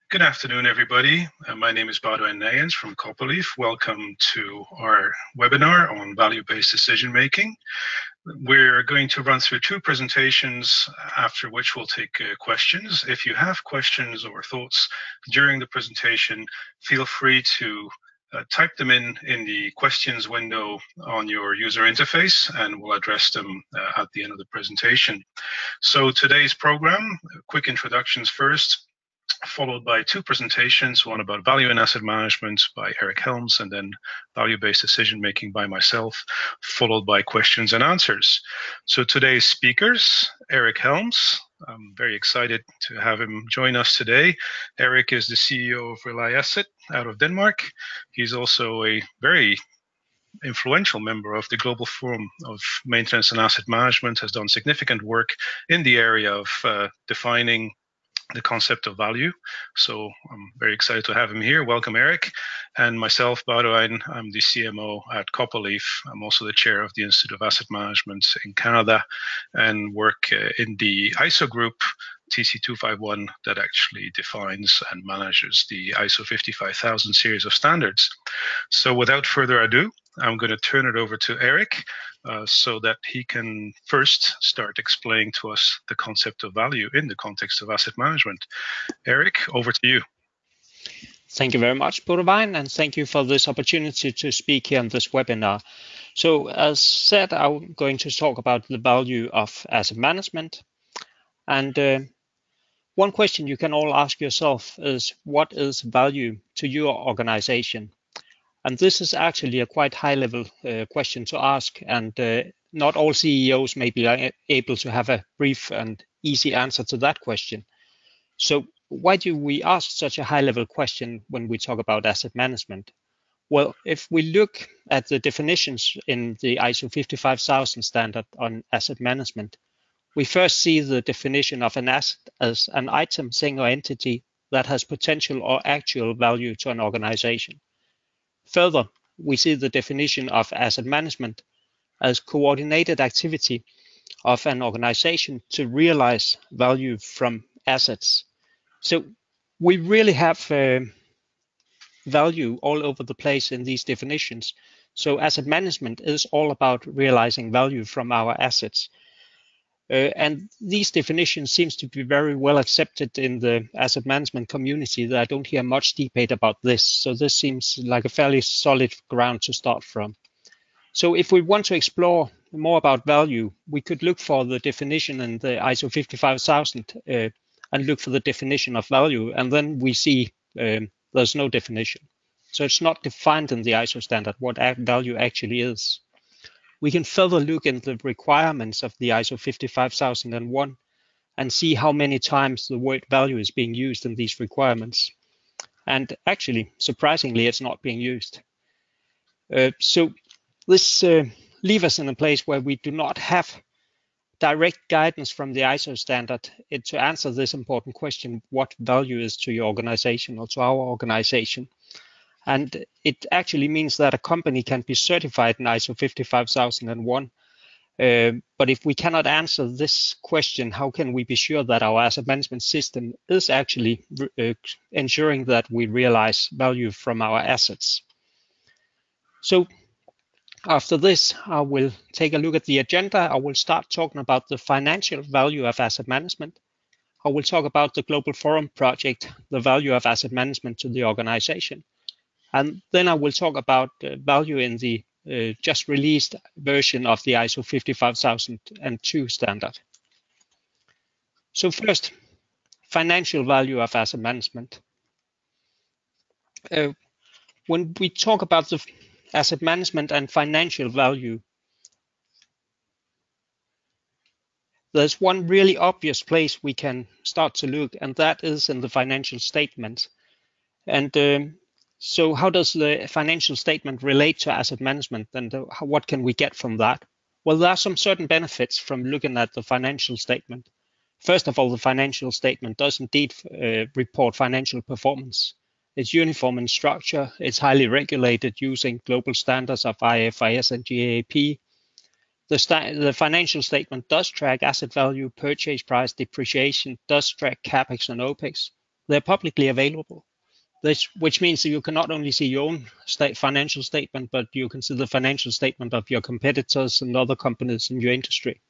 Good afternoon, everybody. My name is Bodo Nayens from Copperleaf. Welcome to our webinar on value-based decision-making. We're going to run through two presentations, after which we'll take questions. If you have questions or thoughts during the presentation, feel free to type them in the questions window on your user interface, and we'll address them at the end of the presentation. So today's program, quick introductions first, followed by two presentations, one about value in asset management by Eric Helms, and then value-based decision-making by myself, followed by questions and answers. So today's speakers, Eric Helms. I'm very excited to have him join us today. Eric is the CEO of Rely Asset out of Denmark. He's also a very influential member of the Global Forum of Maintenance and Asset Management, has done significant work in the area of defining the concept of value. So I'm very excited to have him here. Welcome, Eric. And myself, Bodo, I'm the CMO at Copperleaf. I'm also the chair of the Institute of Asset Management in Canada and work in the ISO group, TC251, that actually defines and manages the ISO 55000 series of standards. So without further ado, I'm going to turn it over to Eric so that he can first start explaining to us the concept of value in the context of asset management. Eric, over to you. Thank you very much, Bodevine, and thank you for this opportunity to speak here on this webinar. So as said, I'm going to talk about the value of asset management. And one question you can all ask yourself is, what is value to your organization? And this is actually a quite high-level question to ask, and not all CEOs may be able to have a brief and easy answer to that question. So why do we ask such a high-level question when we talk about asset management? Well, if we look at the definitions in the ISO 55000 standard on asset management, we first see the definition of an asset as an item, thing, or entity that has potential or actual value to an organization. Further, we see the definition of asset management as coordinated activity of an organization to realize value from assets. So we really have value all over the place in these definitions. So asset management is all about realizing value from our assets. And these definitions seems to be very well accepted in the asset management community. That I don't hear much debate about this. So this seems like a fairly solid ground to start from. So if we want to explore more about value, we could look for the definition in the ISO 55000 and look for the definition of value. And then we see there's no definition. So it's not defined in the ISO standard what value actually is. We can further look into the requirements of the ISO 55001 and see how many times the word value is being used in these requirements. And actually, surprisingly, it's not being used. So this leaves us in a place where we do not have direct guidance from the ISO standard to answer this important question, what value is to your organization or to our organization. And it actually means that a company can be certified in ISO 55001. But if we cannot answer this question, how can we be sure that our asset management system is actually ensuring that we realize value from our assets? So after this, I will take a look at the agenda. I will start talking about the financial value of asset management. I will talk about the Global Forum project, the value of asset management to the organization. And then I will talk about value in the just released version of the ISO 55002 standard. So first, financial value of asset management. When we talk about the asset management and financial value, there's one really obvious place we can start to look, and that is in the financial statement. And so how does the financial statement relate to asset management, and what can we get from that? Well, there are some certain benefits from looking at the financial statement. First of all, the financial statement does indeed report financial performance. It's uniform in structure, it's highly regulated using global standards of IFRS and GAAP. The financial statement does track asset value, purchase price, depreciation, does track CapEx and OpEx. They're publicly available, which means that you can not only see your own financial statement, but you can see the financial statement of your competitors and other companies in your industry.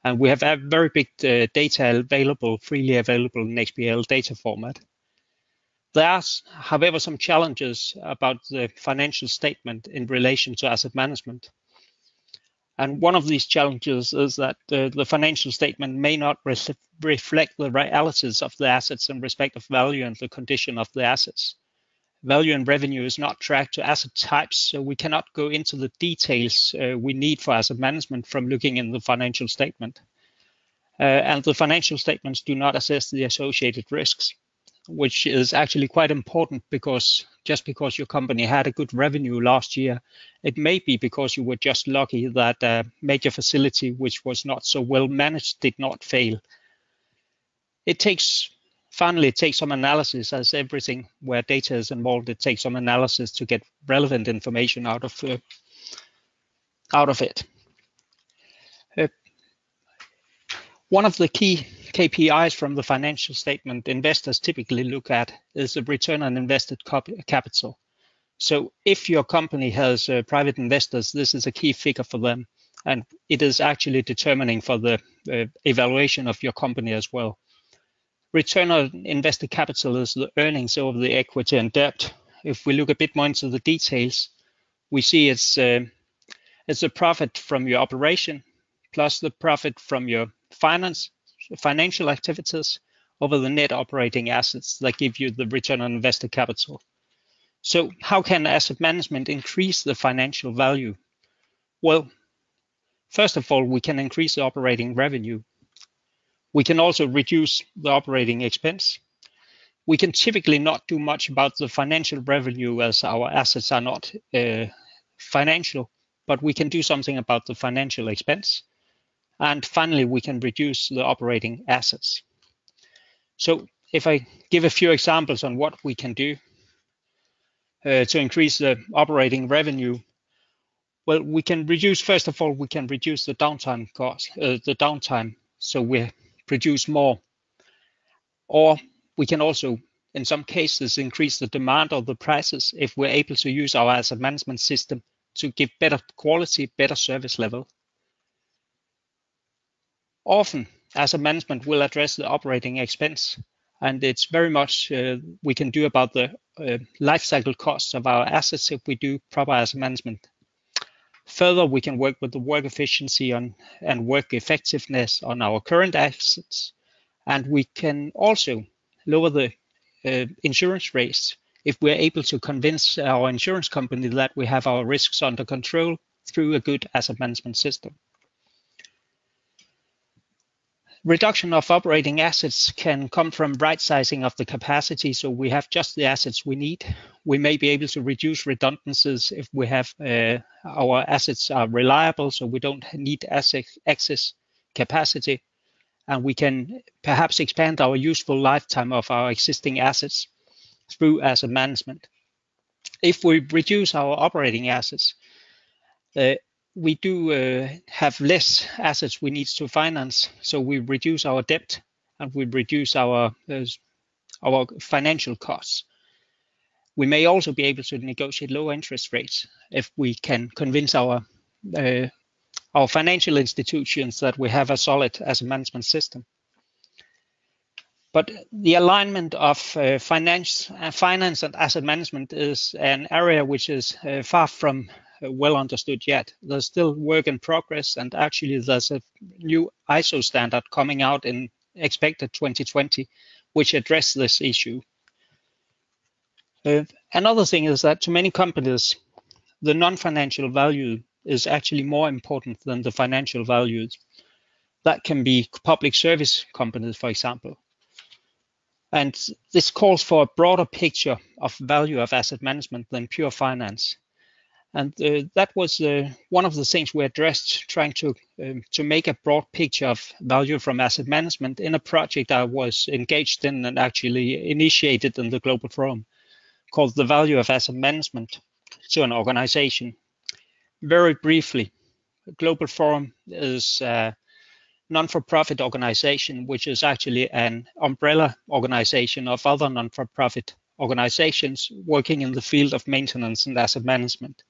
And we have a very big data available, freely available in XBRL data format. There are, however, some challenges about the financial statement in relation to asset management. And one of these challenges is that the financial statement may not reflect the realities of the assets in respect of value and the condition of the assets. Value and revenue is not tracked to asset types, so we cannot go into the details we need for asset management from looking in the financial statement. And the financial statements do not assess the associated risks, which is actually quite important, because just because your company had a good revenue last year, it may be because you were just lucky that a major facility which was not so well managed did not fail. Finally, it takes some analysis, as everything where data is involved. It takes some analysis to get relevant information out of it. One of the key KPIs from the financial statement investors typically look at is the return on invested capital. So if your company has private investors, this is a key figure for them, and it is actually determining for the evaluation of your company as well. Return on invested capital is the earnings over the equity and debt. If we look a bit more into the details, we see it's a profit from your operation plus the profit from your financial activities over the net operating assets that give you the return on invested capital. So how can asset management increase the financial value? Well, first of all, we can increase the operating revenue. We can also reduce the operating expense. We can typically not do much about the financial revenue, as our assets are not financial, but we can do something about the financial expense. And finally, we can reduce the operating assets. So if I give a few examples on what we can do to increase the operating revenue, well, we can reduce, first of all, we can reduce the downtime cost, so we produce more. Or we can also, in some cases, increase the demand or the prices if we're able to use our asset management system to give better quality, better service level. Often, asset management will address the operating expense, and it's very much we can do about the life cycle costs of our assets if we do proper asset management. Further, we can work with the work efficiency and work effectiveness on our current assets, and we can also lower the insurance rates if we're able to convince our insurance company that we have our risks under control through a good asset management system. Reduction of operating assets can come from right sizing of the capacity, so we have just the assets we need. We may be able to reduce redundancies if we have our assets are reliable, so we don't need excess capacity, and we can perhaps expand our useful lifetime of our existing assets through asset management. If we reduce our operating assets, we do have less assets we need to finance, so we reduce our debt and we reduce our financial costs. We may also be able to negotiate lower interest rates if we can convince our financial institutions that we have a solid asset management system. But the alignment of finance and asset management is an area which is far from well understood yet. There's still work in progress, and actually there's a new ISO standard coming out in expected 2020 which address this issue. Another thing is that to many companies, the non-financial value is actually more important than the financial values. That can be public service companies, for example. And this calls for a broader picture of value of asset management than pure finance. And that was one of the things we addressed, trying to make a broad picture of value from asset management in a project I was engaged in and actually initiated in the Global Forum, called The Value of Asset Management to an Organization. Very briefly, Global Forum is a non-for-profit organization, which is actually an umbrella organization of other non-for-profit organizations working in the field of maintenance and asset management.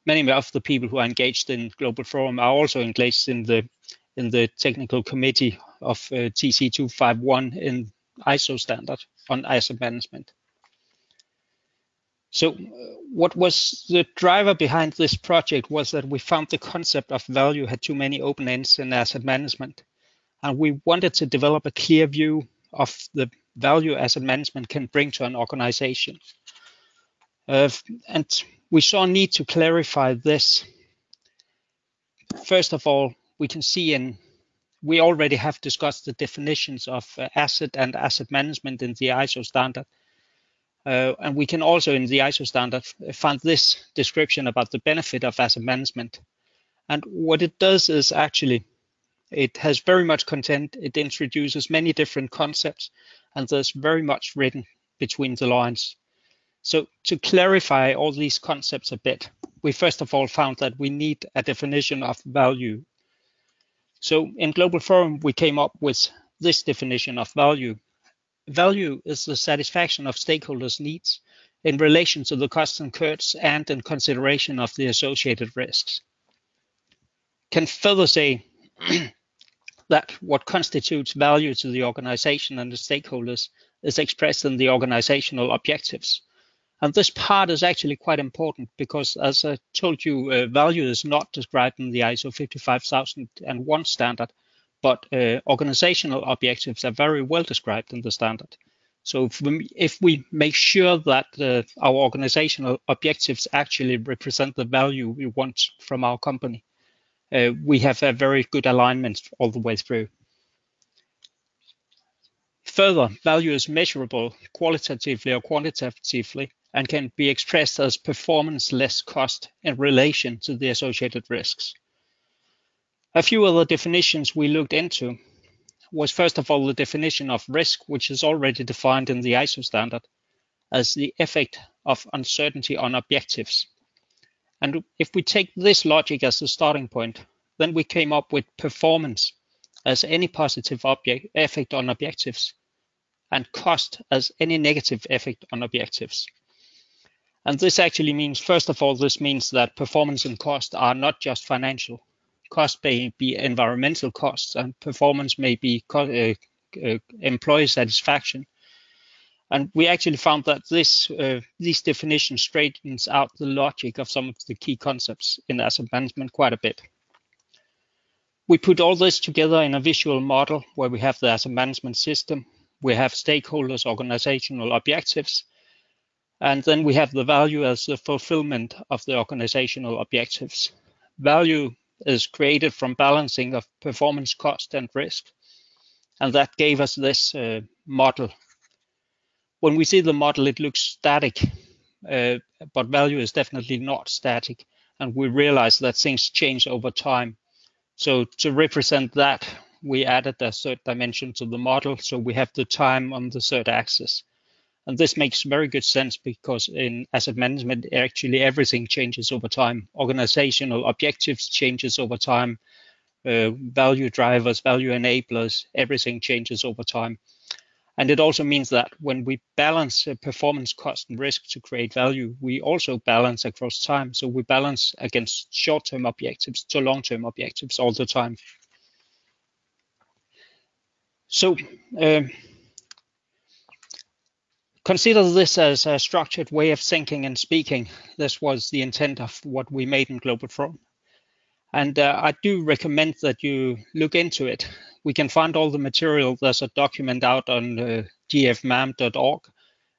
Many of the people who are engaged in Global Forum are also engaged in the technical committee of TC251 in ISO standard on asset management. So what was the driver behind this project was that we found the concept of value had too many open ends in asset management. And we wanted to develop a clear view of the value asset management can bring to an organization. And we saw a need to clarify this. First of all, we can see we already have discussed the definitions of asset and asset management in the ISO standard. And we can also in the ISO standard find this description about the benefit of asset management. And what it does is actually, it has very much content, it introduces many different concepts, and there's very much written between the lines. So to clarify all these concepts a bit, we first of all found that we need a definition of value. So in Global Forum, we came up with this definition of value. Value is the satisfaction of stakeholders' needs in relation to the costs incurred and in consideration of the associated risks. Can further say that what constitutes value to the organization and the stakeholders is expressed in the organizational objectives. And this part is actually quite important because, as I told you, value is not described in the ISO 55001 standard, but organizational objectives are very well described in the standard. So if we make sure that our organizational objectives actually represent the value we want from our company, we have a very good alignment all the way through. Further, value is measurable qualitatively or quantitatively and can be expressed as performance less cost in relation to the associated risks. A few other definitions we looked into was first of all the definition of risk, which is already defined in the ISO standard as the effect of uncertainty on objectives. And if we take this logic as the starting point, then we came up with performance as any positive effect on objectives and cost as any negative effect on objectives. And this actually means, first of all, this means that performance and cost are not just financial. Cost may be environmental costs and performance may be employee satisfaction. And we actually found that these definitions straightens out the logic of some of the key concepts in asset management quite a bit. We put all this together in a visual model where we have the asset management system, we have stakeholders, organizational objectives, and then we have the value as the fulfillment of the organizational objectives. Value is created from balancing of performance, cost, and risk. And that gave us this model. When we see the model, it looks static, but value is definitely not static. And we realize that things change over time. So to represent that, we added a third dimension to the model. So we have the time on the third axis. And this makes very good sense because in asset management, actually everything changes over time. Organizational objectives changes over time. Value drivers, value enablers, everything changes over time. And it also means that when we balance performance, cost, and risk to create value, we also balance across time. So we balance against short-term objectives to long-term objectives all the time. So consider this as a structured way of thinking and speaking. This was the intent of what we made in Global Forum. And I do recommend that you look into it. We can find all the material. There's a document out on GFMAM.org.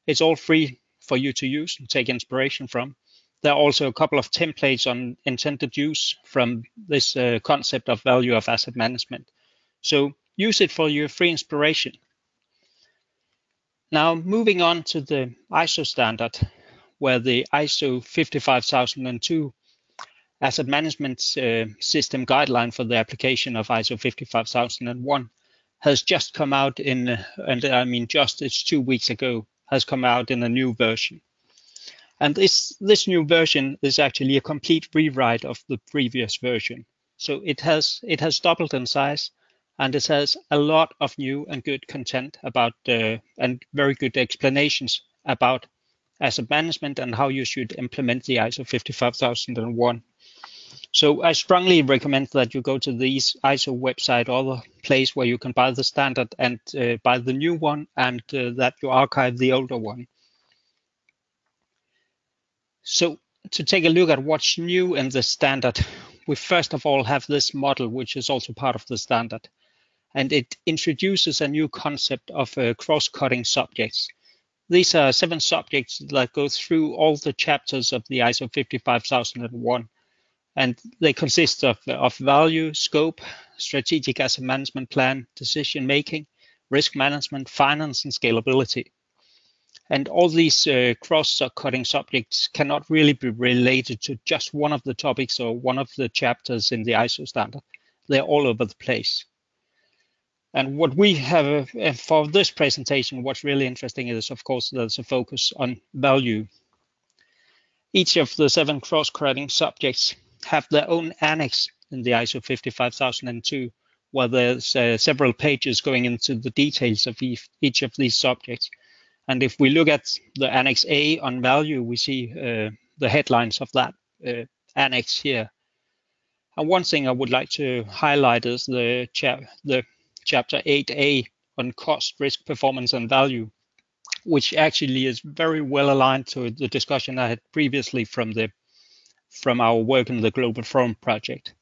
It's all free for you to use and take inspiration from. There are also a couple of templates on intended use from this concept of value of asset management. So use it for your free inspiration. Now, moving on to the ISO standard, where the ISO 55002 asset management system guideline for the application of ISO 55001 has just come out it's 2 weeks ago, has come out in a new version. And this new version is actually a complete rewrite of the previous version. So it has doubled in size, and it has a lot of new and good content about and very good explanations about asset management and how you should implement the ISO 55001. So I strongly recommend that you go to the ISO website or the place where you can buy the standard and buy the new one, and that you archive the older one. So to take a look at what's new in the standard, we first of all have this model, which is also part of the standard. And it introduces a new concept of cross-cutting subjects. These are 7 subjects that go through all the chapters of the ISO 55001. And they consist of value, scope, strategic asset management plan, decision making, risk management, finance, and scalability. And all these cross-cutting subjects cannot really be related to just one of the topics or one of the chapters in the ISO standard. They're all over the place. And what we have for this presentation, what's really interesting is, of course, there's a focus on value. Each of the 7 cross-cutting subjects have their own annex in the ISO 55002, where there's several pages going into the details of each of these subjects. And if we look at the Annex A on value, we see the headlines of that annex here. And one thing I would like to highlight is the Chapter 8A on cost, risk, performance, and value, which actually is very well aligned to the discussion I had previously from our work in the Global Forum project.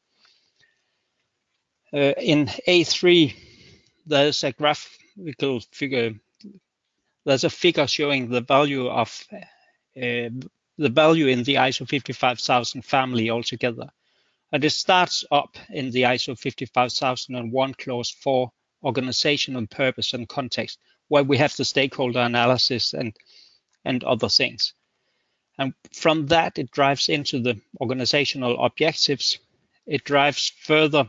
In A3, there's a graphical figure. There's a figure showing the value of in the ISO 55000 family altogether. And it starts up in the ISO 55001 clause 4, organizational purpose and context, where we have the stakeholder analysis and other things. And from that, it drives into the organizational objectives. It drives further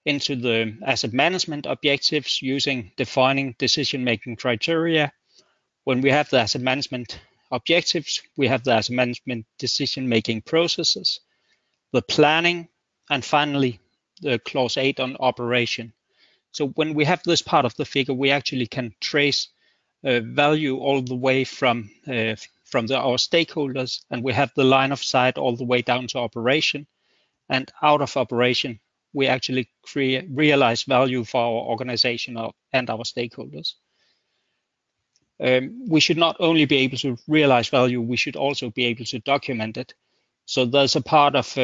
into the asset management objectives using defining decision-making criteria. When we have the asset management objectives, we have the asset management decision-making processes, the planning, and finally the clause 8 on operation. So when we have this part of the figure, we actually can trace value all the way from our stakeholders, and we have the line of sight all the way down to operation. And out of operation, we actually realize value for our organization and our stakeholders. We should not only be able to realize value, we should also be able to document it. So there's a part of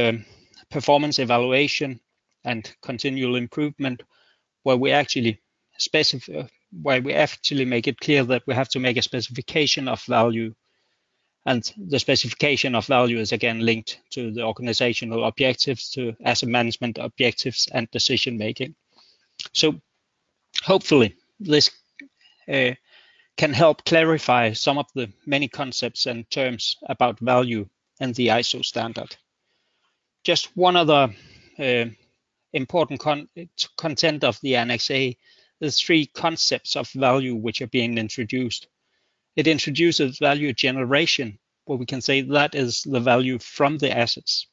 performance evaluation and continual improvement where we actually make it clear that we have to make a specification of value. And the specification of value is again linked to the organizational objectives, to asset management objectives, and decision making. So hopefully this can help clarify some of the many concepts and terms about value and the ISO standard. Just one other important content of the Annex A is 3 concepts of value which are being introduced. It introduces value generation, where we can say that is the value from the assets,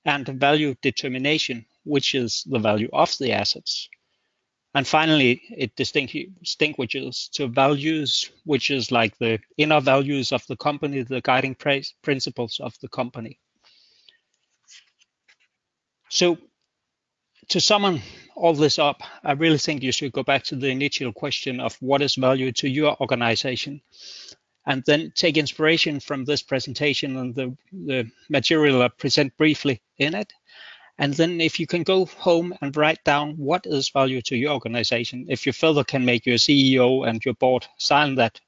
and value determination, which is the value of the assets. And finally, it distinguishes to values, which is like the inner values of the company, the guiding principles of the company. So to sum all this up, I really think you should go back to the initial question of what is value to your organization, and then take inspiration from this presentation and the material I present briefly in it. And then if you can go home and write down what is value to your organization, if you further can make your CEO and your board sign that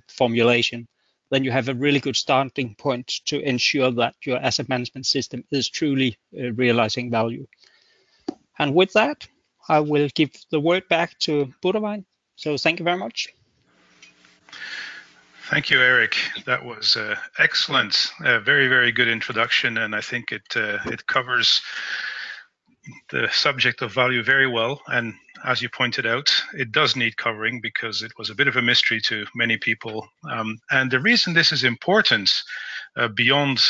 formulation, then you have a really good starting point to ensure that your asset management system is truly realizing value. And with that, I will give the word back to Buddhavine. So thank you very much. Thank you, Eric. That was excellent. Very, very good introduction, and I think it covers the subject of value very well. And as you pointed out, it does need covering because it was a bit of a mystery to many people. And the reason this is important, beyond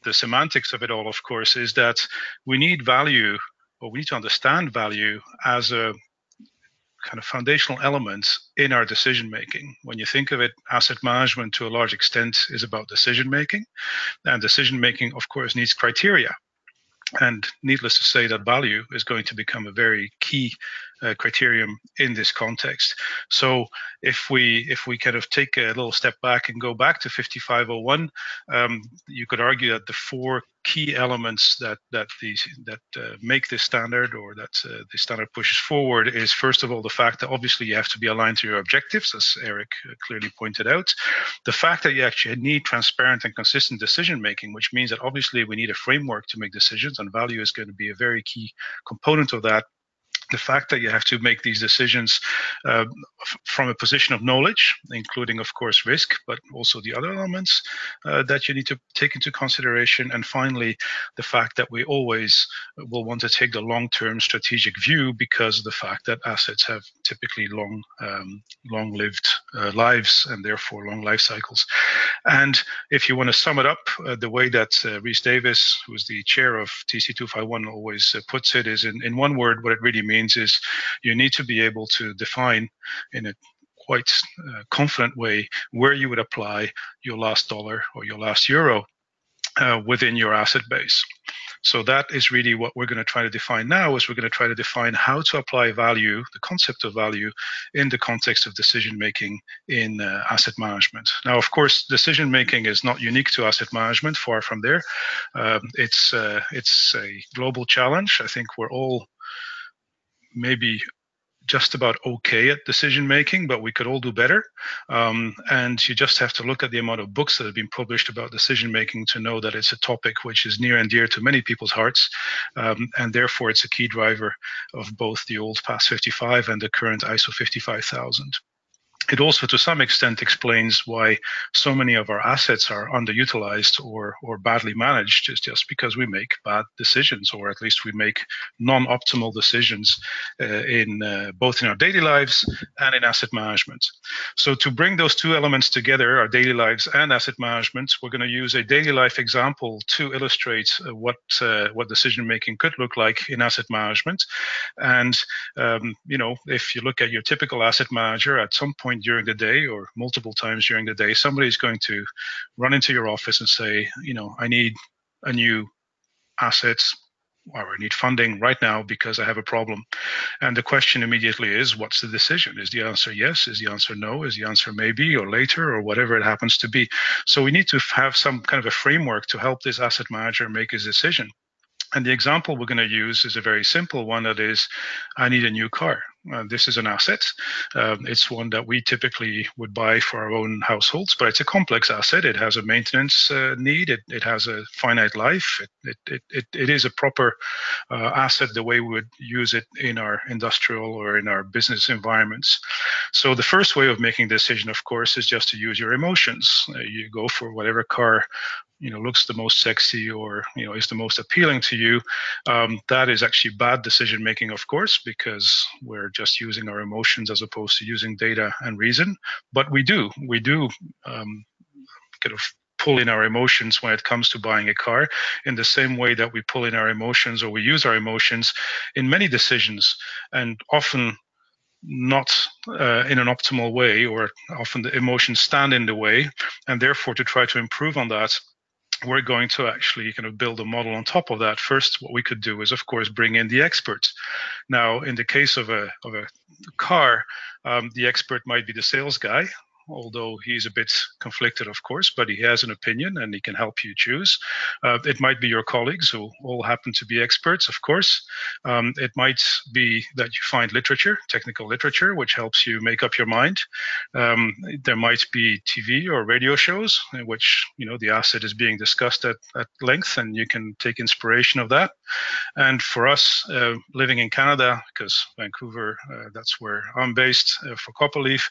the semantics of it all, of course, is that we need value or we need to understand value as a kind of foundational element in our decision making. When you think of it, asset management to a large extent is about decision making, and decision making, of course, needs criteria. And needless to say, that value is going to become a very key criterion in this context. So if we kind of take a little step back and go back to 5501, you could argue that the four key elements that make this standard, or that the standard pushes forward, is first of all the fact that obviously you have to be aligned to your objectives, as Eric clearly pointed out. The fact that you actually need transparent and consistent decision making, which means that obviously we need a framework to make decisions, and value is going to be a very key component of that. The fact that you have to make these decisions from a position of knowledge, including, of course, risk, but also the other elements that you need to take into consideration. And finally, the fact that we always will want to take the long-term strategic view, because of the fact that assets have typically long-lived lives, and therefore long life cycles. And if you want to sum it up, the way that Rhys Davis, who is the chair of TC251, always puts it, is in one word, what it really means is you need to be able to define in a quite confident way where you would apply your last dollar or your last euro within your asset base. So that is really what we're going to try to define now, is we're going to try to define how to apply value, the concept of value, in the context of decision making in asset management. Now, of course, decision making is not unique to asset management, far from there. It's a global challenge. I think we're all maybe just about okay at decision making, but we could all do better. And you just have to look at the amount of books that have been published about decision making to know that it's a topic which is near and dear to many people's hearts. And therefore, it's a key driver of both the old PAS 55 and the current ISO 55000. It also, to some extent, explains why so many of our assets are underutilized or badly managed, is just because we make bad decisions, or at least we make non-optimal decisions both in our daily lives and in asset management. So to bring those two elements together, our daily lives and asset management, we're going to use a daily life example to illustrate what decision making could look like in asset management. And if you look at your typical asset manager, at some point during the day, or multiple times during the day, somebody's going to run into your office and say, I need a new asset, or I need funding right now because I have a problem. And the question immediately is, what's the decision? Is the answer yes? Is the answer no? Is the answer maybe, or later, or whatever it happens to be? So we need to have some kind of a framework to help this asset manager make his decision. And the example we're going to use is a very simple one, that is, I need a new car. This is an asset. It's one that we typically would buy for our own households, but it's a complex asset. It has a maintenance need. It has a finite life. It is a proper asset the way we would use it in our industrial or in our business environments. So the first way of making a decision, of course, is just to use your emotions. You go for whatever car looks the most sexy, or is the most appealing to you. That is actually bad decision making, of course, because we're just using our emotions as opposed to using data and reason. But we do kind of pull in our emotions when it comes to buying a car, in the same way that we pull in our emotions, or we use our emotions in many decisions, and often not in an optimal way, or often the emotions stand in the way. And therefore, to try to improve on that, we're going to actually kind of build a model on top of that. First, what we could do is, of course, bring in the experts. Now, in the case of a car, the expert might be the sales guy, although he's a bit conflicted, of course, but he has an opinion and he can help you choose. It might be your colleagues, who all happen to be experts, of course. It might be that you find literature, technical literature, which helps you make up your mind. There might be TV or radio shows in which the asset is being discussed at length, and you can take inspiration of that. And for us, living in Canada, because Vancouver, that's where I'm based for Copperleaf,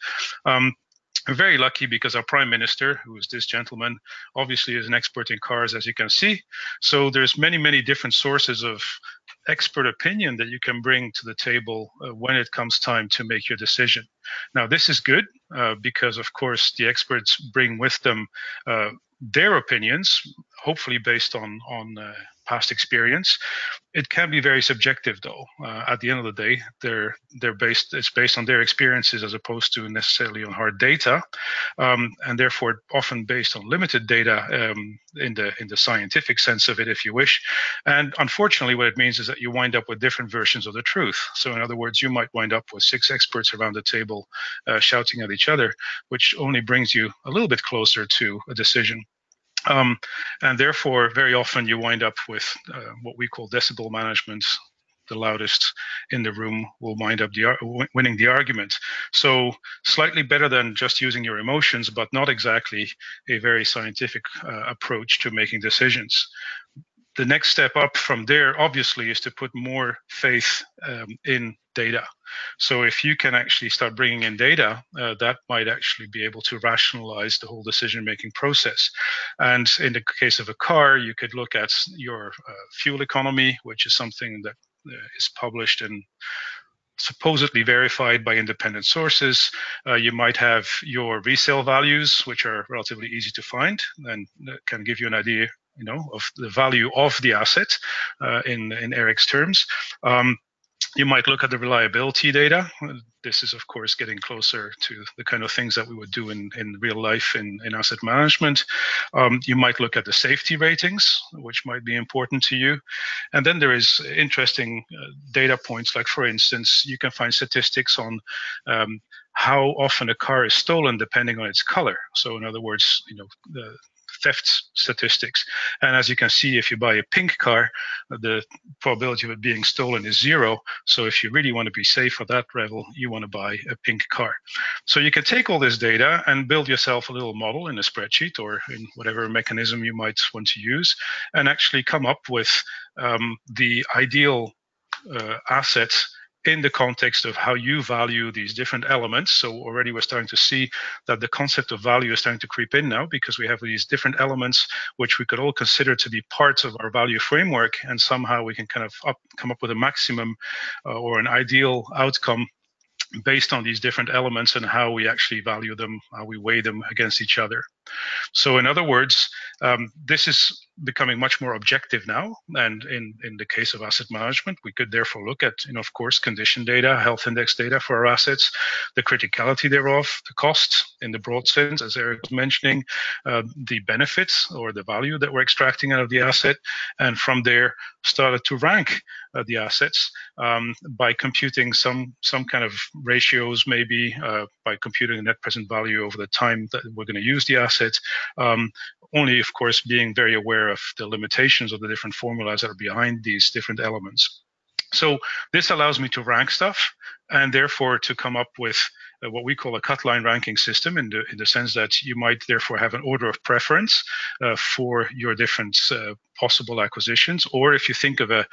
we're very lucky because our Prime Minister, who is this gentleman, obviously is an expert in cars, as you can see. So there's many different sources of expert opinion that you can bring to the table when it comes time to make your decision. Now, this is good because, of course, the experts bring with them their opinions, hopefully based on past experience. It can be very subjective, though. At the end of the day, it's based on their experiences as opposed to necessarily on hard data, and therefore often based on limited data in the scientific sense of it, if you wish. And unfortunately, what it means is that you wind up with different versions of the truth. So in other words, you might wind up with 6 experts around the table shouting at each other, which only brings you a little bit closer to a decision. And therefore, very often you wind up with what we call decibel management. The loudest in the room will wind up winning the argument. So slightly better than just using your emotions, but not exactly a very scientific approach to making decisions. The next step up from there, obviously, is to put more faith in data. So if you can actually start bringing in data, that might actually be able to rationalize the whole decision-making process. And in the case of a car, you could look at your fuel economy, which is something that is published and supposedly verified by independent sources. You might have your resale values, which are relatively easy to find and can give you an idea, of the value of the asset in Eric's terms. You might look at the reliability data. This is, of course, getting closer to the kind of things that we would do in real life in asset management. You might look at the safety ratings, which might be important to you. And then there is interesting data points, like, for instance, you can find statistics on how often a car is stolen depending on its color. So in other words, the theft statistics. And as you can see, if you buy a pink car, the probability of it being stolen is 0. So if you really want to be safe at that level, you want to buy a pink car. So you can take all this data and build yourself a little model in a spreadsheet or in whatever mechanism you might want to use, and actually come up with the ideal asset in the context of how you value these different elements. So already we're starting to see that the concept of value is starting to creep in now, because we have these different elements which we could all consider to be parts of our value framework, and somehow we can kind of come up with a maximum or an ideal outcome based on these different elements and how we actually value them, how we weigh them against each other. So in other words, this is becoming much more objective now. And in the case of asset management, we could therefore look at, of course, condition data, health index data for our assets, the criticality thereof, the costs in the broad sense, as Eric was mentioning, the benefits or the value that we're extracting out of the asset. And from there, started to rank the assets by computing some kind of ratios, maybe by computing the net present value over the time that we're going to use the asset. Only, of course, being very aware of the limitations of the different formulas that are behind these different elements. So this allows me to rank stuff, and therefore to come up with what we call a cut line ranking system, in the sense that you might therefore have an order of preference for your different possible acquisitions. Or if you think of a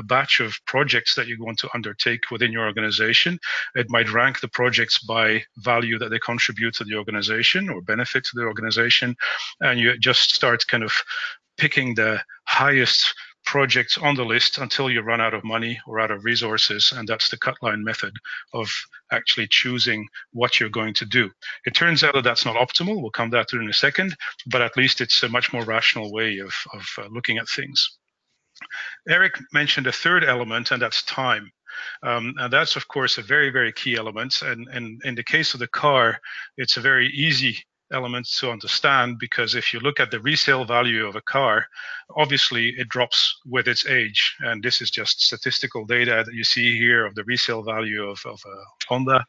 batch of projects that you want to undertake within your organization, it might rank the projects by value that they contribute to the organization or benefit to the organization, and you just start kind of picking the highest projects on the list until you run out of money or out of resources. And that's the cut line method of actually choosing what you're going to do. It turns out that that's not optimal. We'll come back to it in a second, but at least it's a much more rational way of looking at things. Eric mentioned a third element, and that's time. And that's, of course, a very, very key element. And in the case of the car, it's a very easy element to understand, because if you look at the resale value of a car, obviously it drops with its age. And this is just statistical data that you see here of the resale value of a Honda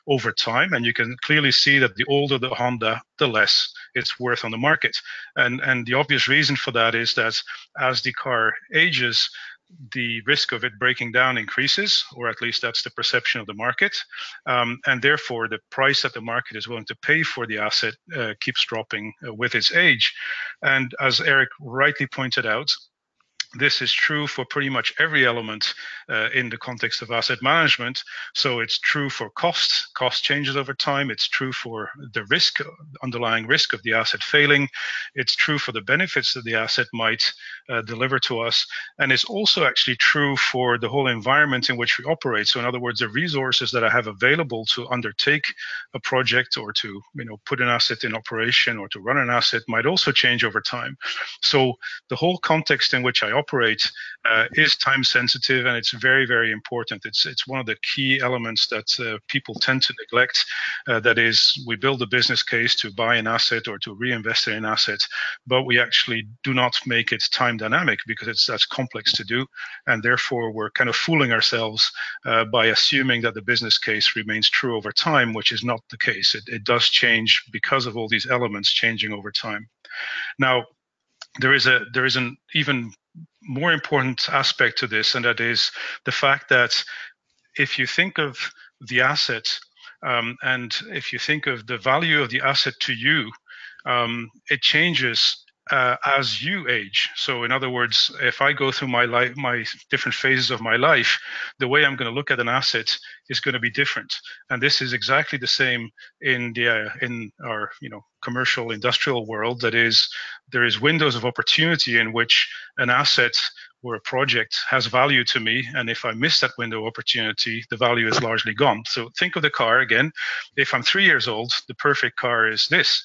over time. And you can clearly see that the older the Honda, the less it's worth on the market. And the obvious reason for that is that as the car ages, the risk of it breaking down increases, or at least that's the perception of the market. And therefore, the price that the market is willing to pay for the asset keeps dropping with its age. And as Eric rightly pointed out, This is true for pretty much every element in the context of asset management. So it's true for costs. Cost changes over time. It's true for the risk, underlying risk of the asset failing. It's true for the benefits that the asset might deliver to us. And it's also actually true for the whole environment in which we operate. So in other words, the resources that I have available to undertake a project or to put an asset in operation or to run an asset might also change over time. So the whole context in which I operate is time sensitive, and it's very, very important. It's one of the key elements that people tend to neglect. That is, we build a business case to buy an asset or to reinvest in an asset, but we actually do not make it time dynamic because that's complex to do, and therefore we're kind of fooling ourselves by assuming that the business case remains true over time, which is not the case. It does change because of all these elements changing over time. Now, there is an even more important aspect to this, and that is the fact that if you think of the asset and if you think of the value of the asset to you, it changes as you age. So in other words, if I go through my life, my different phases of my life, the way I'm going to look at an asset is going to be different. And this is exactly the same in our commercial industrial world. That is, there is windows of opportunity in which an asset or a project has value to me, and if I miss that window of opportunity, the value is largely gone. So think of the car again. If I'm 3 years old, the perfect car is this.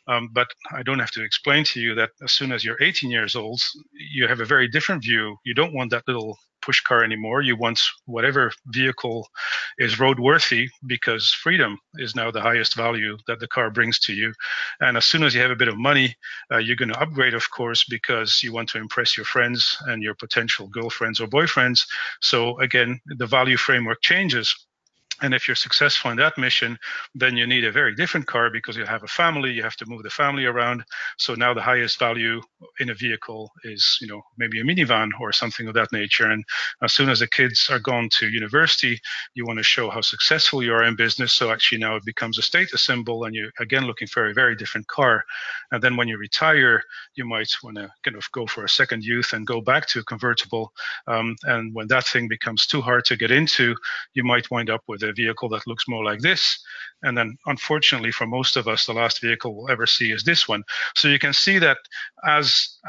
But I don't have to explain to you that as soon as you're 18 years old, you have a very different view. You don't want that little push car anymore. You want whatever vehicle is roadworthy, because freedom is now the highest value that the car brings to you. And as soon as you have a bit of money, you're going to upgrade, of course, because you want to impress your friends and your potential girlfriends or boyfriends. So again, the value framework changes. And if you're successful in that mission, then you need a very different car because you have a family, you have to move the family around. So now the highest value in a vehicle is, maybe a minivan or something of that nature. And as soon as the kids are gone to university, you want to show how successful you are in business. So actually now it becomes a status symbol, and you're again looking for a very different car. And then when you retire, you might want to kind of go for a second youth and go back to a convertible. And when that thing becomes too hard to get into, you might wind up with a vehicle that looks more like this. And then unfortunately for most of us, the last vehicle we'll ever see is this one. So you can see that as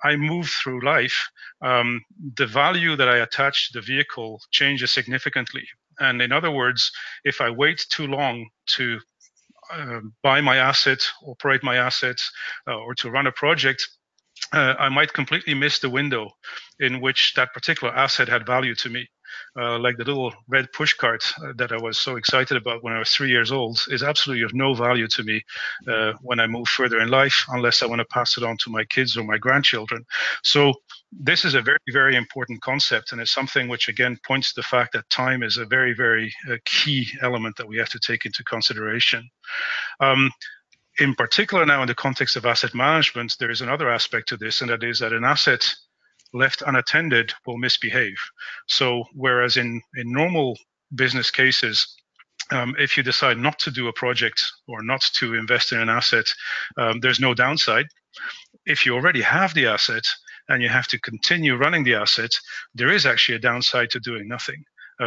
I move through life, the value that I attach to the vehicle changes significantly. And in other words, if I wait too long to buy my asset, operate my assets, or to run a project, I might completely miss the window in which that particular asset had value to me. Like the little red push cart that I was so excited about when I was 3 years old is absolutely of no value to me when I move further in life, unless I want to pass it on to my kids or my grandchildren. So this is a very, very important concept, and it's something which again points to the fact that time is a very, very key element that we have to take into consideration. In particular, now in the context of asset management, there is another aspect to this, and that is that an asset left unattended will misbehave. So whereas in normal business cases, if you decide not to do a project or not to invest in an asset, there's no downside. If you already have the asset and you have to continue running the asset, there is actually a downside to doing nothing.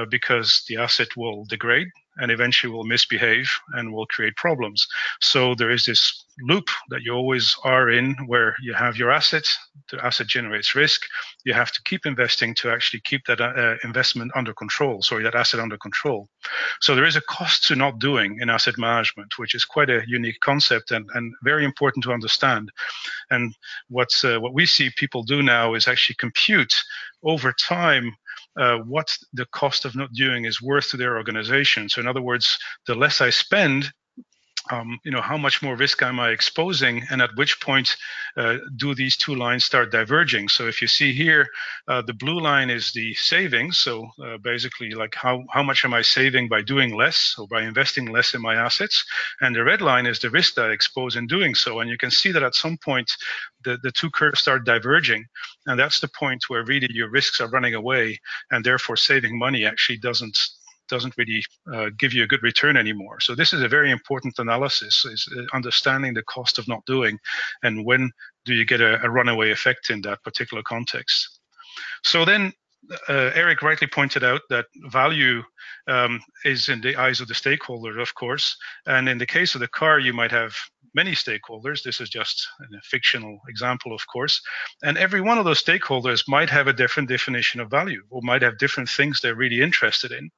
Because the asset will degrade and eventually will misbehave and will create problems. So there is this loop that you always are in where you have your asset, the asset generates risk, you have to keep investing to actually keep that investment under control, that asset under control. So there is a cost to not doing in asset management, which is quite a unique concept and very important to understand. And what we see people do now is actually compute over time what the cost of not doing is worth to their organization. So in other words, the less I spend, how much more risk am I exposing, and at which point do these two lines start diverging? So if you see here, the blue line is the savings. So basically, like how much am I saving by doing less or by investing less in my assets? And the red line is the risk that I expose in doing so. And you can see that at some point, the two curves start diverging. And that's the point where really your risks are running away, and therefore saving money actually doesn't really give you a good return anymore. So this is a very important analysis, is understanding the cost of not doing and when do you get a runaway effect in that particular context. So then Eric rightly pointed out that value is in the eyes of the stakeholder, of course. And in the case of the car, you might have many stakeholders. This is just a fictional example, of course. And every one of those stakeholders might have a different definition of value or might have different things they're really interested in.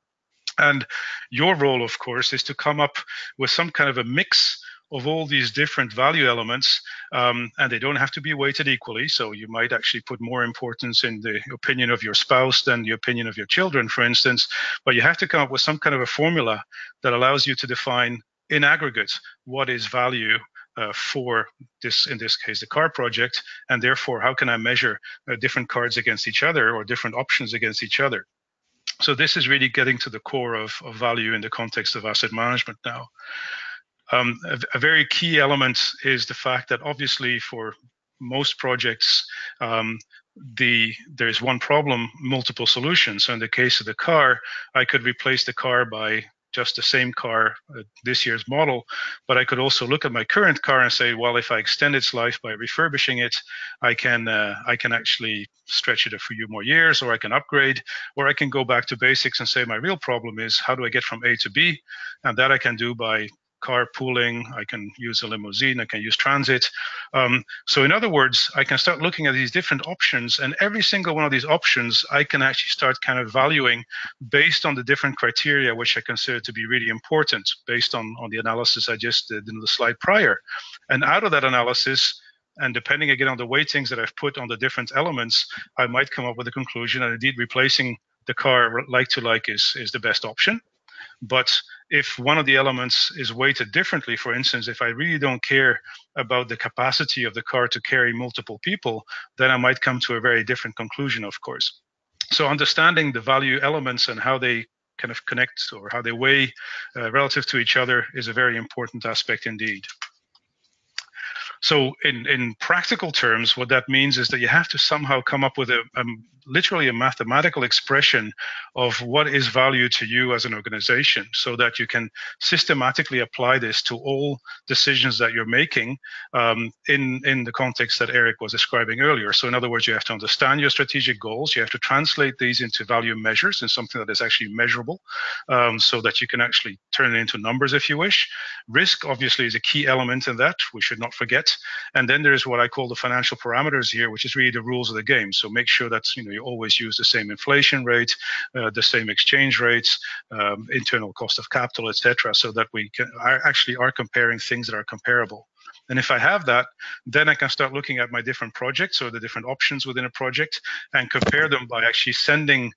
And your role, of course, is to come up with some kind of a mix of all these different value elements, and they don't have to be weighted equally. So you might actually put more importance in the opinion of your spouse than the opinion of your children, for instance. But you have to come up with some kind of a formula that allows you to define in aggregate what is value for this, in this case, the car project, and therefore how can I measure different cards against each other or different options against each other. So this is really getting to the core of value in the context of asset management now. A very key element is the fact that obviously for most projects, there's one problem, multiple solutions. So in the case of the car, I could replace the car by just the same car, this year's model, but I could also look at my current car and say, well, if I extend its life by refurbishing it, I can actually stretch it a few more years, or I can upgrade, or I can go back to basics and say my real problem is how do I get from A to B, and that I can do by carpooling, I can use a limousine, I can use transit. So in other words, I can start looking at these different options, and every single one of these options, I can actually start kind of valuing based on the different criteria, which I consider to be really important based on the analysis I just did in the slide prior. And out of that analysis, and depending again on the weightings that I've put on the different elements, I might come up with a conclusion that indeed replacing the car like to like is the best option. But if one of the elements is weighted differently, for instance, if I really don't care about the capacity of the car to carry multiple people, then I might come to a very different conclusion, of course. So understanding the value elements and how they kind of connect or how they weigh relative to each other is a very important aspect indeed. So in practical terms, what that means is that you have to somehow come up with literally a mathematical expression of what is value to you as an organization, so that you can systematically apply this to all decisions that you're making in the context that Eric was describing earlier. So in other words, you have to understand your strategic goals. You have to translate these into value measures and something that is actually measurable, so that you can actually turn it into numbers if you wish. Risk obviously is a key element in that, we should not forget. And then there's what I call the financial parameters here, which is really the rules of the game. So make sure that you always use the same inflation rate, the same exchange rates, internal cost of capital, etc., so that we actually are comparing things that are comparable. And if I have that, then I can start looking at my different projects or the different options within a project and compare them by actually sending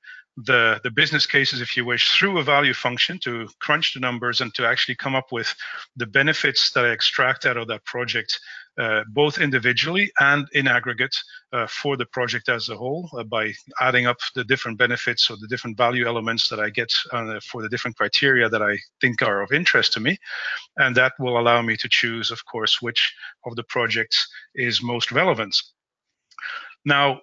the business cases, if you wish, through a value function to crunch the numbers and to actually come up with the benefits that I extract out of that project, both individually and in aggregate for the project as a whole, by adding up the different benefits or the different value elements that I get for the different criteria that I think are of interest to me. And that will allow me to choose, of course, which of the projects is most relevant. Now,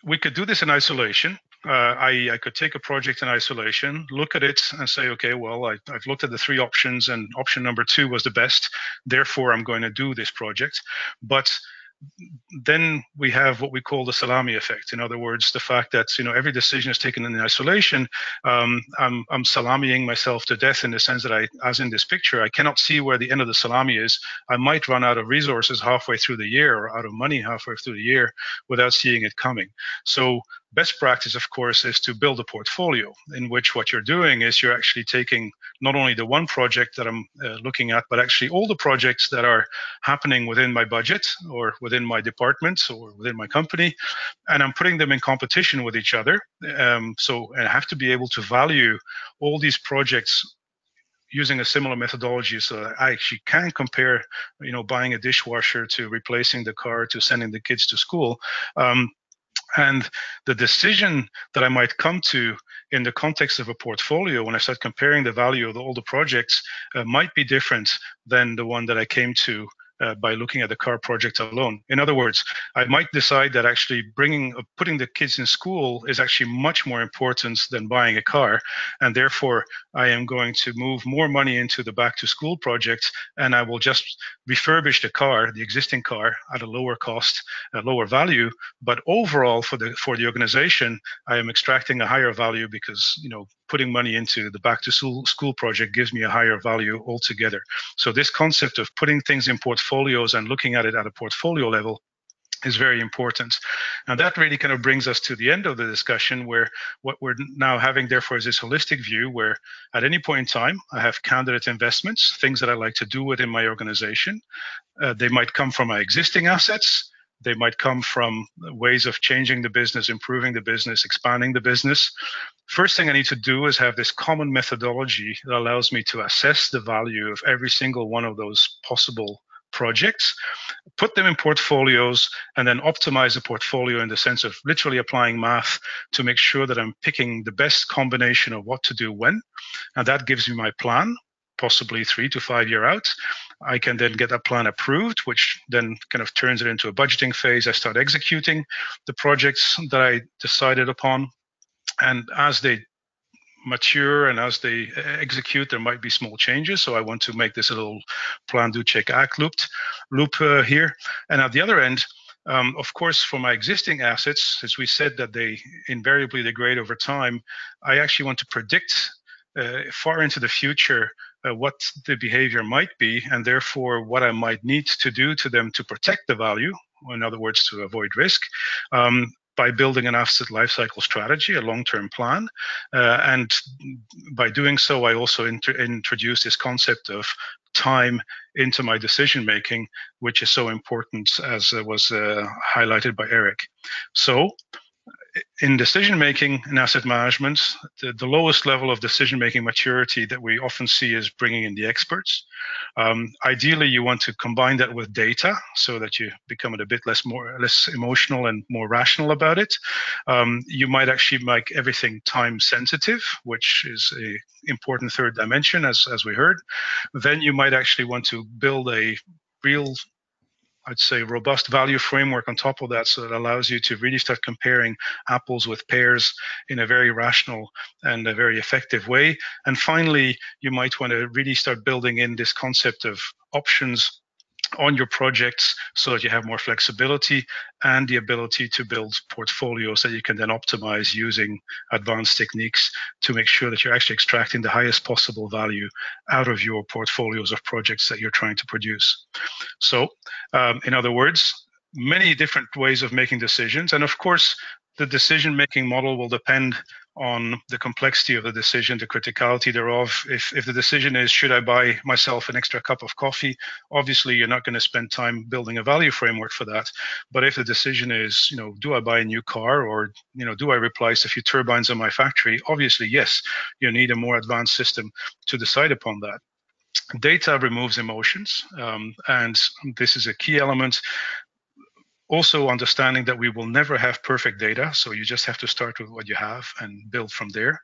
we could do this in isolation. I could take a project in isolation, look at it and say, okay, well, I've looked at the three options and option number 2 was the best. Therefore, I'm going to do this project. But then we have what we call the salami effect. In other words, the fact that every decision is taken in isolation. I'm salamying myself to death in the sense that as in this picture, I cannot see where the end of the salami is. I might run out of resources halfway through the year or out of money halfway through the year without seeing it coming. So best practice, of course, is to build a portfolio in which what you're doing is you're actually taking not only the one project that I'm looking at, but actually all the projects that are happening within my budget or within my department or within my company, and I'm putting them in competition with each other. So I have to be able to value all these projects using a similar methodology, so that I actually can compare, buying a dishwasher to replacing the car to sending the kids to school. And the decision that I might come to in the context of a portfolio when I start comparing the value of all the projects might be different than the one that I came to by looking at the car project alone. In other words, I might decide that actually putting the kids in school is actually much more important than buying a car, and therefore I am going to move more money into the back to school project, and I will just refurbish the existing car at a lower cost, a lower value. But overall, for the organization, I am extracting a higher value because putting money into the back to school project gives me a higher value altogether. So this concept of putting things in portfolios and looking at it at a portfolio level is very important. And that really kind of brings us to the end of the discussion, where what we're now having, therefore, is this holistic view where at any point in time, I have candidate investments, things that I like to do within my organization. They might come from my existing assets. They might come from ways of changing the business, improving the business, expanding the business. First thing I need to do is have this common methodology that allows me to assess the value of every single one of those possible projects, put them in portfolios, and then optimize the portfolio in the sense of literally applying math to make sure that I'm picking the best combination of what to do when. And that gives me my plan, possibly 3 to 5 years out. I can then get that plan approved, which then kind of turns it into a budgeting phase. I start executing the projects that I decided upon. And as they mature and as they execute, there might be small changes. So I want to make this a little plan, do, check, act loop here. And at the other end, of course, for my existing assets, as we said that they invariably degrade over time, I actually want to predict far into the future what the behavior might be, and therefore what I might need to do to them to protect the value, or in other words, to avoid risk, by building an asset lifecycle strategy, a long-term plan. And by doing so, I also introduce this concept of time into my decision-making, which is so important, as was highlighted by Eric. So in decision-making and asset management, the lowest level of decision-making maturity that we often see is bringing in the experts. Ideally, you want to combine that with data so that you become a bit less emotional and more rational about it. You might actually make everything time sensitive, which is an important third dimension, as we heard. Then you might actually want to build a real, I'd say, robust value framework on top of that, so it allows you to really start comparing apples with pears in a very rational and a very effective way. And finally, you might want to really start building in this concept of options on your projects so that you have more flexibility and the ability to build portfolios that you can then optimize using advanced techniques to make sure that you're actually extracting the highest possible value out of your portfolios of projects that you're trying to produce. So, in other words, many different ways of making decisions. And of course, the decision-making model will depend on the complexity of the decision, the criticality thereof. If the decision is, should I buy myself an extra cup of coffee? Obviously, you're not going to spend time building a value framework for that. But if the decision is, do I buy a new car, or, do I replace a few turbines in my factory? Obviously, yes, you need a more advanced system to decide upon that. Data removes emotions, and this is a key element. Also understanding that we will never have perfect data, so you just have to start with what you have and build from there.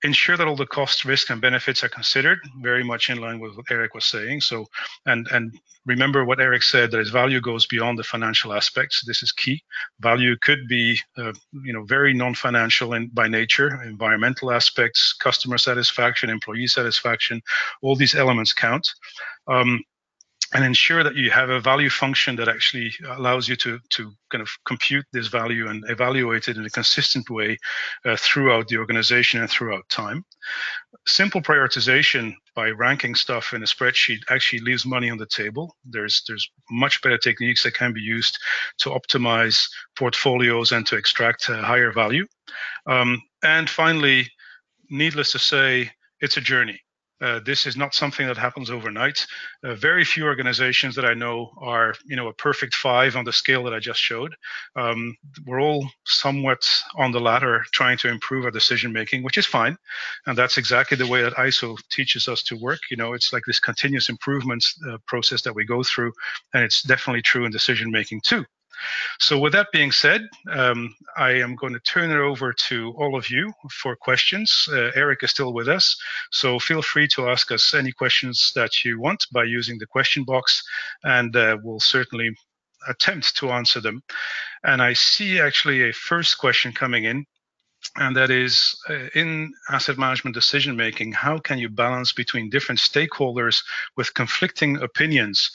Ensure that all the costs, risks, and benefits are considered, very much in line with what Eric was saying. So, and remember what Eric said, that his value goes beyond the financial aspects. This is key. Value could be, very non-financial by nature, environmental aspects, customer satisfaction, employee satisfaction. All these elements count. And ensure that you have a value function that actually allows you to kind of compute this value and evaluate it in a consistent way throughout the organization and throughout time. Simple prioritization by ranking stuff in a spreadsheet actually leaves money on the table. There's much better techniques that can be used to optimize portfolios and to extract higher value. And finally, needless to say, it's a journey. This is not something that happens overnight. Very few organizations that I know are, a perfect 5 on the scale that I just showed. We're all somewhat on the ladder trying to improve our decision making, which is fine. And that's exactly the way that ISO teaches us to work. It's like this continuous improvement process that we go through. And it's definitely true in decision making too. So with that being said, I am going to turn it over to all of you for questions. Eric is still with us, so feel free to ask us any questions that you want by using the question box, and we'll certainly attempt to answer them. And I see actually a first question coming in, and that is, in asset management decision making, how can you balance between different stakeholders with conflicting opinions?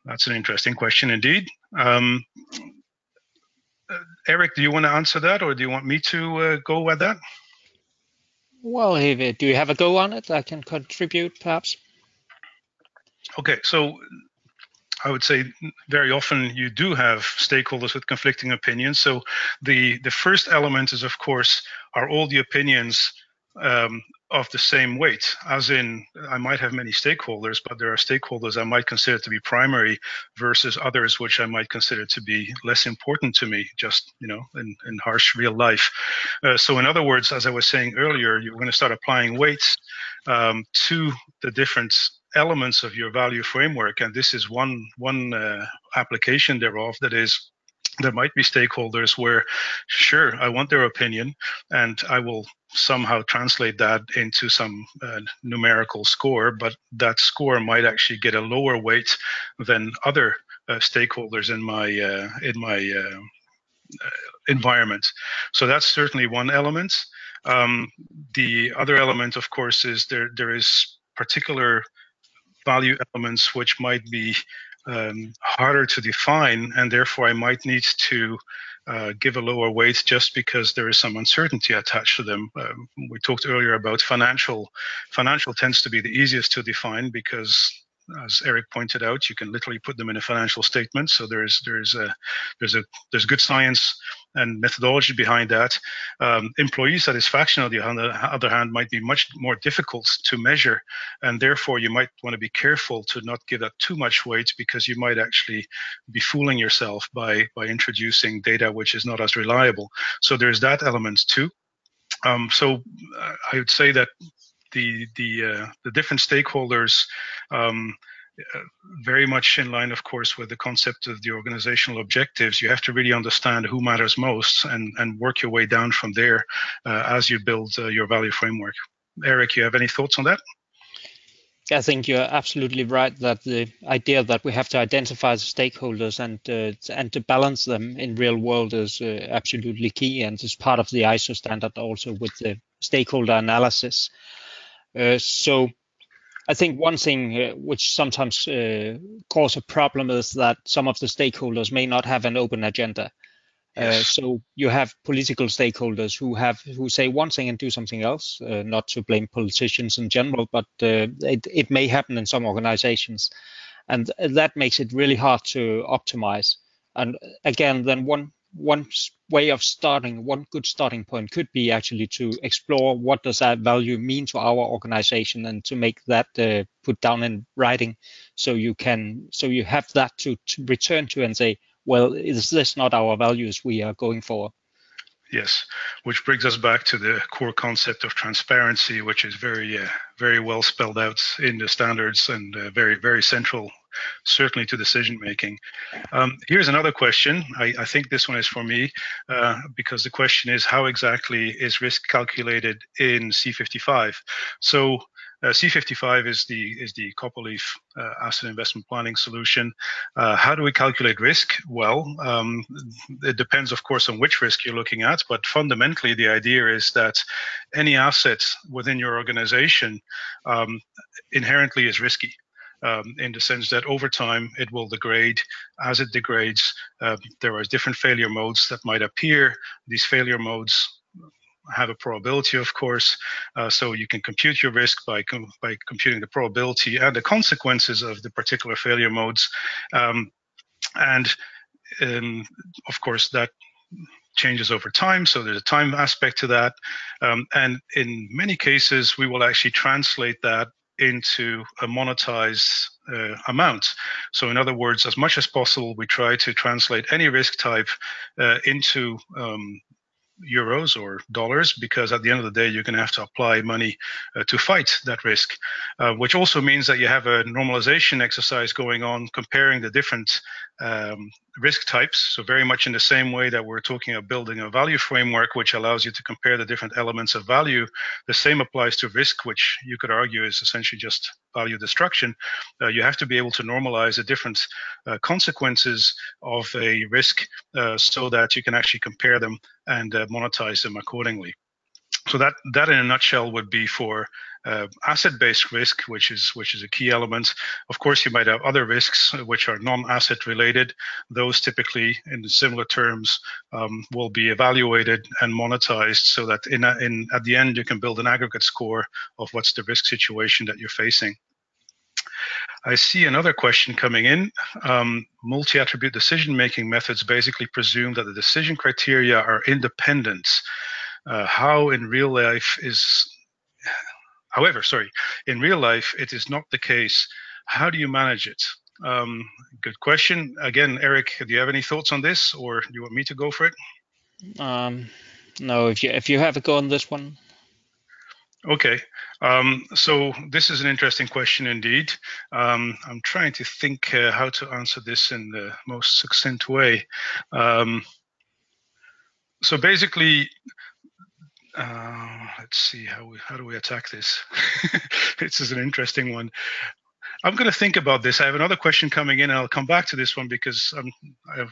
That's an interesting question indeed. Eric, do you want to answer that, or do you want me to go with that? Well, do you have a go on it? I can contribute, perhaps. Okay, so I would say very often you do have stakeholders with conflicting opinions. So the first element is, of course, are all the opinions of the same weight? As in, I might have many stakeholders, but there are stakeholders I might consider to be primary versus others which I might consider to be less important to me, just in harsh real life. So in other words, as I was saying earlier, you're going to start applying weights to the different elements of your value framework, and this is one application thereof. That is, there might be stakeholders where, sure, I want their opinion, and I will somehow translate that into some numerical score, but that score might actually get a lower weight than other stakeholders in my environment. So that's certainly one element. The other element, of course, is there is particular value elements which might be harder to define, and therefore I might need to give a lower weight just because there is some uncertainty attached to them. We talked earlier about financial. Financial tends to be the easiest to define because, as Eric pointed out, you can literally put them in a financial statement. So there's good science and methodology behind that. Employee satisfaction, on the other hand, might be much more difficult to measure, and therefore you might want to be careful to not give that too much weight, because you might actually be fooling yourself by introducing data which is not as reliable. So there's that element too. So I would say that the different stakeholders, very much in line, of course, with the concept of the organizational objectives. You have to really understand who matters most and work your way down from there as you build your value framework. Eric, you have any thoughts on that? I think you're absolutely right that the idea that we have to identify the stakeholders and to balance them in real world is absolutely key, and is part of the ISO standard also with the stakeholder analysis. So I think one thing which sometimes cause a problem is that some of the stakeholders may not have an open agenda. Yes. So you have political stakeholders who say one thing and do something else. Not to blame politicians in general, but it may happen in some organizations, and that makes it really hard to optimize. And again, then one way of starting, one good starting point could be actually to explore what does that value mean to our organization, and to make that put down in writing, so you have that to return to and say, well, is this not our values we are going for? Yes, which brings us back to the core concept of transparency, which is very well spelled out in the standards, and very central, certainly, to decision making. Here's another question. I think this one is for me, because the question is, how exactly is risk calculated in C55? So C55 is the Copperleaf asset investment planning solution. How do we calculate risk? Well, it depends, of course, on which risk you're looking at, but fundamentally the idea is that any asset within your organization inherently is risky. In the sense that over time it will degrade. As it degrades, there are different failure modes that might appear. These failure modes have a probability, of course, so you can compute your risk by computing the probability and the consequences of the particular failure modes, and of course that changes over time, so there's a time aspect to that, and in many cases we will actually translate that into a monetized amount. So in other words, as much as possible, we try to translate any risk type into euros or dollars, because at the end of the day, you're going to have to apply money to fight that risk, which also means that you have a normalization exercise going on, comparing the different risk types. So very much in the same way that we're talking about building a value framework, which allows you to compare the different elements of value, the same applies to risk, which you could argue is essentially just value destruction. You have to be able to normalize the different consequences of a risk so that you can actually compare them and monetize them accordingly. So that in a nutshell would be for asset-based risk, which is a key element. Of course, you might have other risks which are non-asset related. Those typically, in similar terms, will be evaluated and monetized, so that at the end you can build an aggregate score of what's the risk situation that you're facing. I see another question coming in. Multi-attribute decision-making methods basically presume that the decision criteria are independent. However, in real life, it is not the case. How do you manage it? Good question. Again, Eric, do you have any thoughts on this, or do you want me to go for it? No, if you have a go on this one. Okay, so this is an interesting question indeed. I'm trying to think how to answer this in the most succinct way. So basically, let's see, how do we attack this? This is an interesting one. I'm going to think about this. I have another question coming in, and I'll come back to this one because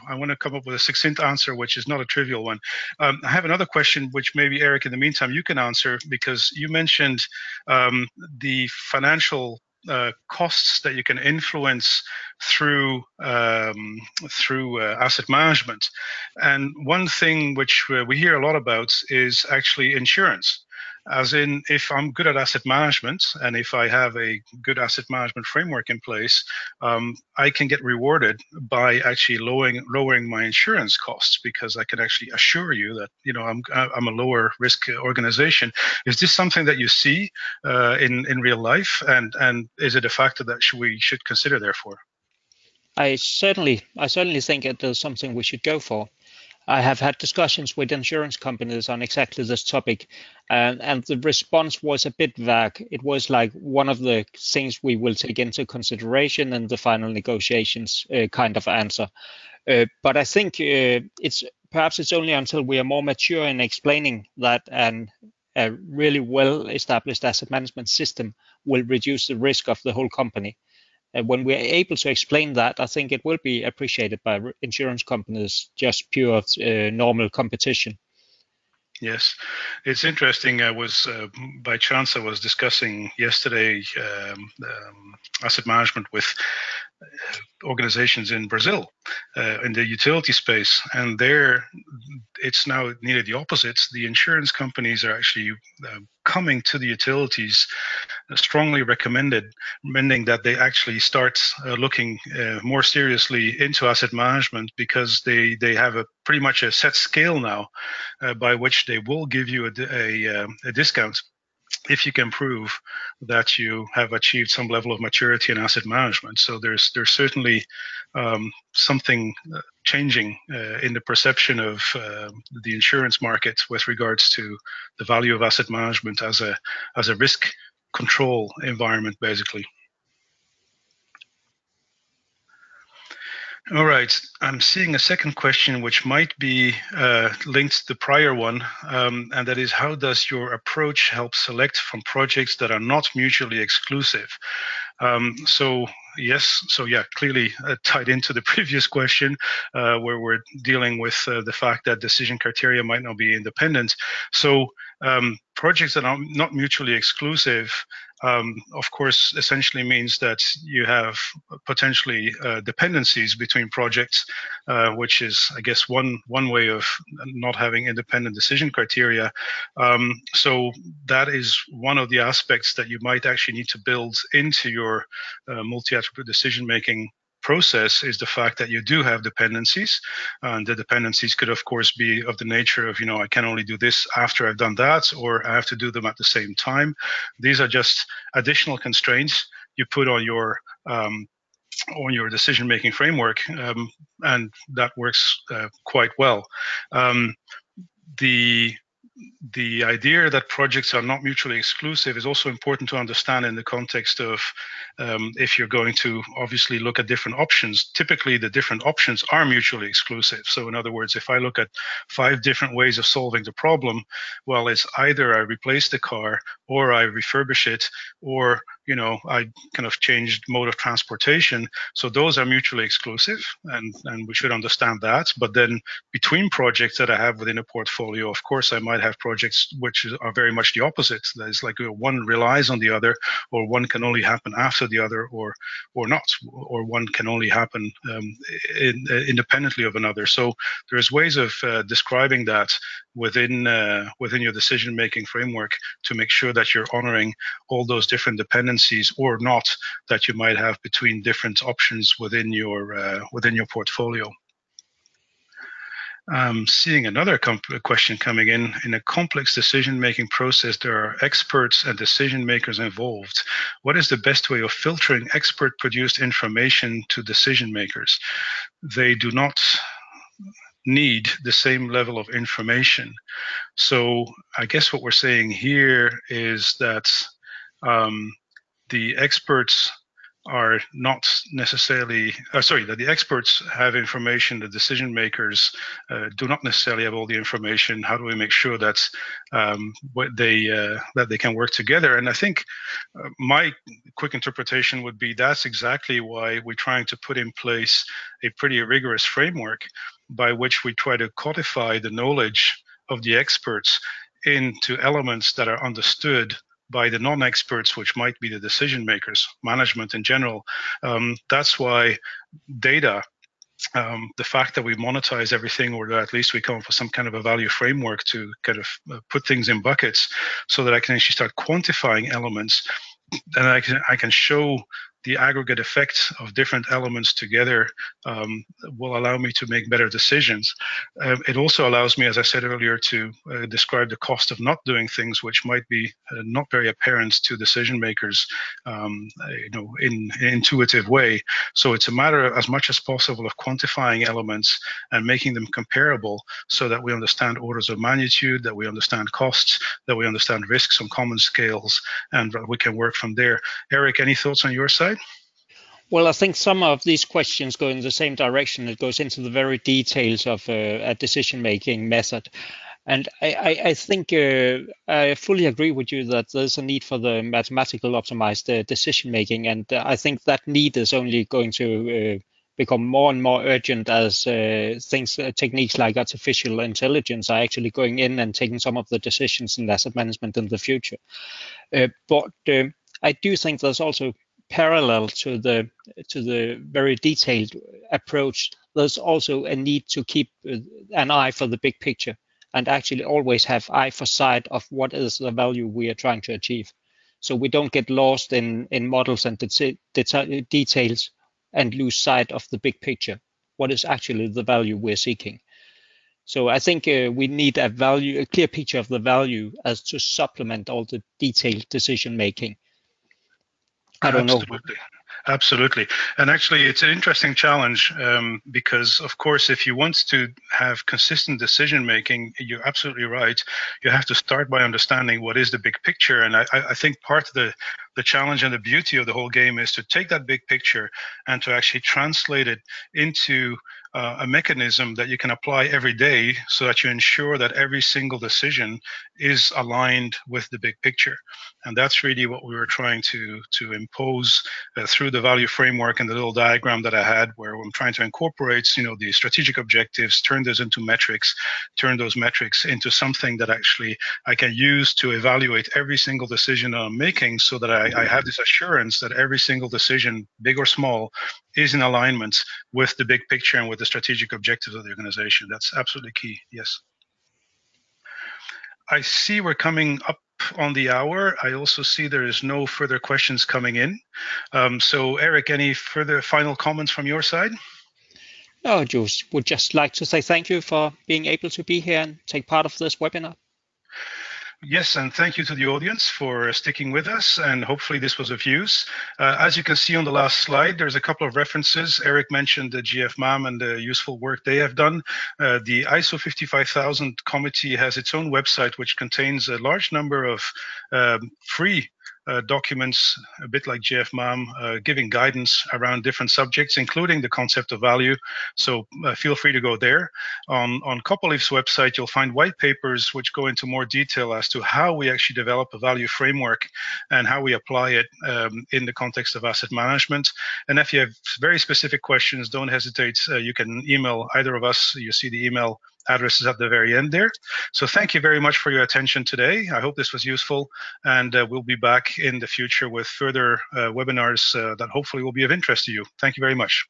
I want to come up with a succinct answer, which is not a trivial one. I have another question, which maybe, Eric, in the meantime, you can answer, because you mentioned the financial costs that you can influence through asset management. And one thing which we hear a lot about is actually insurance. As in, if I'm good at asset management and if I have a good asset management framework in place, I can get rewarded by actually lowering my insurance costs, because I can actually assure you that I'm a lower risk organization. Is this something that you see in real life, and is it a factor that we should consider? Therefore, I certainly think it is something we should go for. I have had discussions with insurance companies on exactly this topic, and the response was a bit vague. It was like, one of the things we will take into consideration in the final negotiations kind of answer. But I think perhaps it's only until we are more mature in explaining that a really well-established asset management system will reduce the risk of the whole company. When we are able to explain that, I think it will be appreciated by insurance companies, just pure normal competition. Yes, it's interesting. By chance, I was discussing yesterday asset management with organizations in Brazil in the utility space, and there it's now nearly the opposite. The insurance companies are actually coming to the utilities, strongly recommending that they actually start looking more seriously into asset management, because they have pretty much a set scale now by which they will give you a discount if you can prove that you have achieved some level of maturity in asset management. So there's certainly something changing in the perception of the insurance market with regards to the value of asset management as a risk control environment, basically. All right, I'm seeing a second question which might be linked to the prior one, and that is, how does your approach help select from projects that are not mutually exclusive? Clearly tied into the previous question, where we're dealing with the fact that decision criteria might not be independent. So projects that are not mutually exclusive, of course, essentially means that you have potentially dependencies between projects, which is, I guess, one way of not having independent decision criteria. So that is one of the aspects that you might actually need to build into your multi-attribute decision-making process, is the fact that you do have dependencies. And the dependencies could, of course, be of the nature of, I can only do this after I've done that, or I have to do them at the same time. These are just additional constraints you put on your decision-making framework, and that works quite well. the idea that projects are not mutually exclusive is also important to understand in the context of if you're going to obviously look at different options. Typically, the different options are mutually exclusive. So in other words, if I look at 5 different ways of solving the problem, well, it's either I replace the car, or I refurbish it, or I kind of changed mode of transportation. So those are mutually exclusive, and we should understand that. But then between projects that I have within a portfolio, of course, I might have projects which are very much the opposite. That is like one relies on the other, or one can only happen after the other, or not, or one can only happen independently of another. So there's ways of describing that within your decision-making framework to make sure that you're honoring all those different dependencies or not that you might have between different options within your portfolio. Seeing another question coming in. In a complex decision-making process, there are experts and decision makers involved. What is the best way of filtering expert-produced information to decision makers? They do not need the same level of information. So I guess what we're saying here is that the experts are not necessarily, that the experts have information, the decision makers do not necessarily have all the information. How do we make sure that that they can work together? And I think my quick interpretation would be that's exactly why we're trying to put in place a pretty rigorous framework by which we try to codify the knowledge of the experts into elements that are understood by the non-experts, which might be the decision makers, management in general. That's why data, the fact that we monetize everything, or that at least we come up with some kind of a value framework to kind of put things in buckets so that I can actually start quantifying elements, and I can show the aggregate effect of different elements together will allow me to make better decisions. It also allows me, as I said earlier, to describe the cost of not doing things which might be not very apparent to decision makers in an intuitive way. So it's a matter, as much as possible, of quantifying elements and making them comparable so that we understand orders of magnitude, that we understand costs, that we understand risks on common scales, and we can work from there. Eric, any thoughts on your side? Well, I think some of these questions go in the same direction. It goes into the very details of a decision-making method. And I think I fully agree with you that there's a need for the mathematical optimized decision-making. And I think that need is only going to become more and more urgent as techniques like artificial intelligence are actually going in and taking some of the decisions in asset management in the future. But I do think there's also parallel to the very detailed approach, there's also a need to keep an eye for the big picture and actually always have eye for sight of what is the value we are trying to achieve. So we don't get lost in models and details and lose sight of the big picture. What is actually the value we're seeking? So I think we need a clear picture of the value as to supplement all the detailed decision making. I don't know. Absolutely. And actually, it's an interesting challenge because, of course, if you want to have consistent decision making, you're absolutely right. You have to start by understanding what is the big picture. And I think part of the challenge and the beauty of the whole game is to take that big picture and to actually translate it into a mechanism that you can apply every day so that you ensure that every single decision is aligned with the big picture. And that's really what we were trying to impose through the value framework and the little diagram that I had, where I'm trying to incorporate, the strategic objectives, turn those into metrics, turn those metrics into something that actually I can use to evaluate every single decision that I'm making, so that I have this assurance that every single decision, big or small, is in alignment with the big picture and with the strategic objectives of the organization. That's absolutely key. Yes. I see we're coming up on the hour. I also see there is no further questions coming in. So Eric, any further final comments from your side? No, just would just like to say thank you for being able to be here and take part of this webinar. Yes, and thank you to the audience for sticking with us, and hopefully this was of use. As you can see on the last slide, there's a couple of references. Eric mentioned the GFMAM and the useful work they have done. The ISO 55000 committee has its own website, which contains a large number of free documents, a bit like GFMAM, giving guidance around different subjects, including the concept of value. So feel free to go there. On Copperleaf's website, you'll find white papers which go into more detail as to how we actually develop a value framework and how we apply it in the context of asset management. And if you have very specific questions, don't hesitate. You can email either of us. You see the email addresses at the very end there. So thank you very much for your attention today. I hope this was useful, and we'll be back in the future with further webinars that hopefully will be of interest to you. Thank you very much.